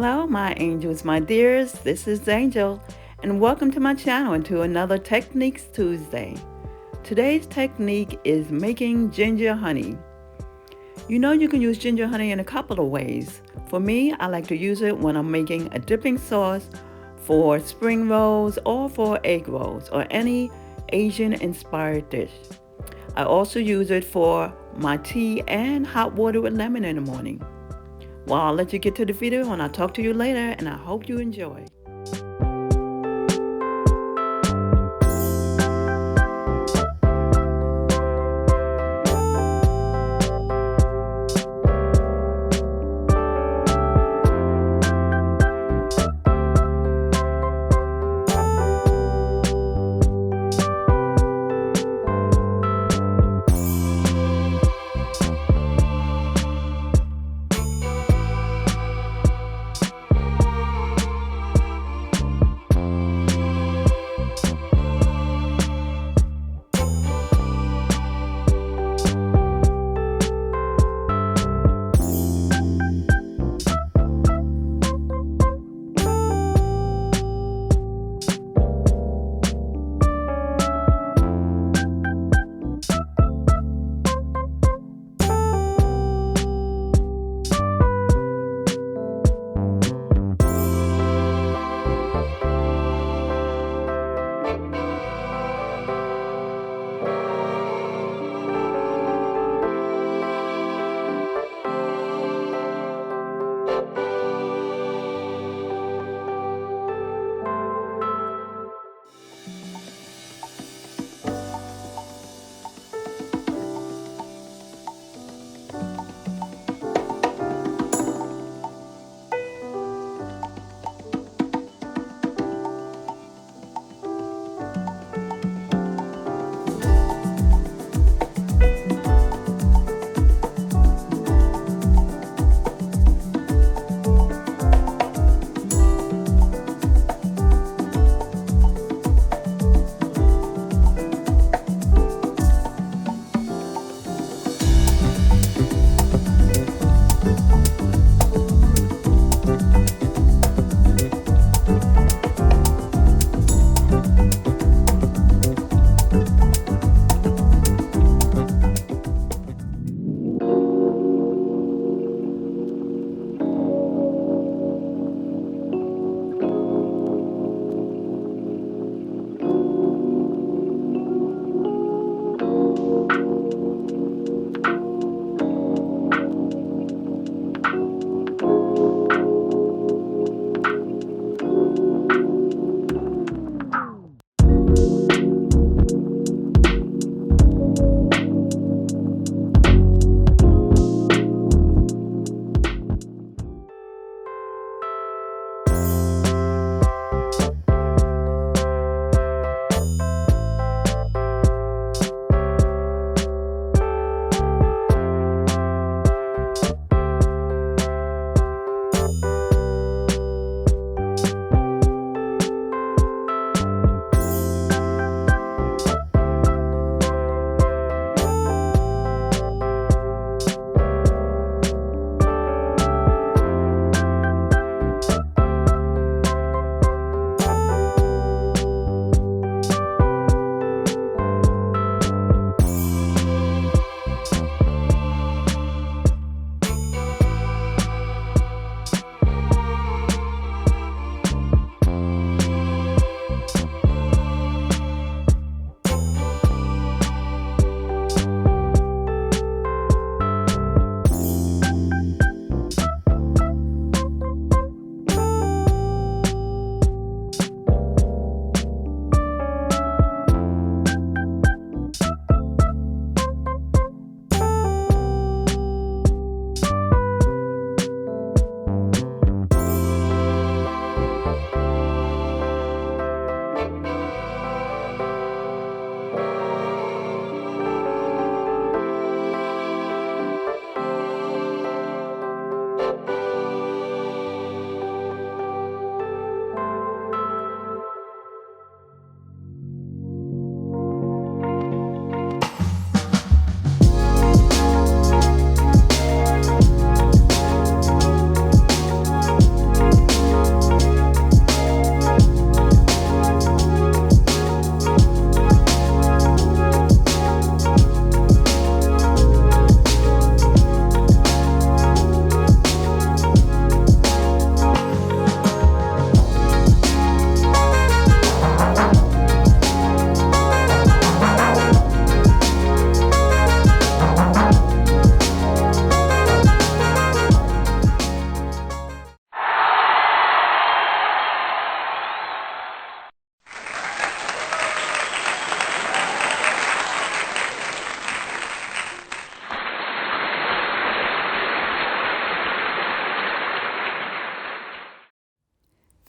Hello, my angels, my dears. This is Angel, and welcome to my channel and to another Techniques Tuesday. Today's technique is making ginger honey. You know you can use ginger honey in a couple of ways. For me, I like to use it when I'm making a dipping sauce for spring rolls or for egg rolls or any Asian-inspired dish. I also use it for my tea and hot water with lemon in the morning. Well, I'll let you get to the video and I'll talk to you later, and I hope you enjoy.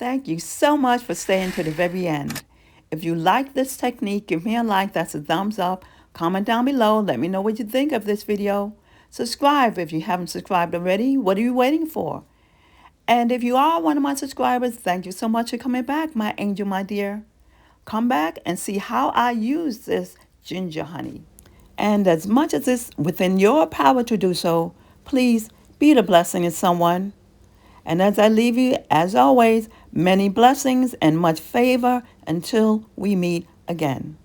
Thank you so much for staying to the very end. If you like this technique, give me a like. That's a thumbs up. Comment down below. Let me know what you think of this video. Subscribe if you haven't subscribed already. What are you waiting for? And if you are one of my subscribers, thank you so much for coming back, my angel, my dear. Come back and see how I use this ginger honey. And as much as it's within your power to do so, please be the blessing in someone. And as I leave you, as always, many blessings and much favor until we meet again.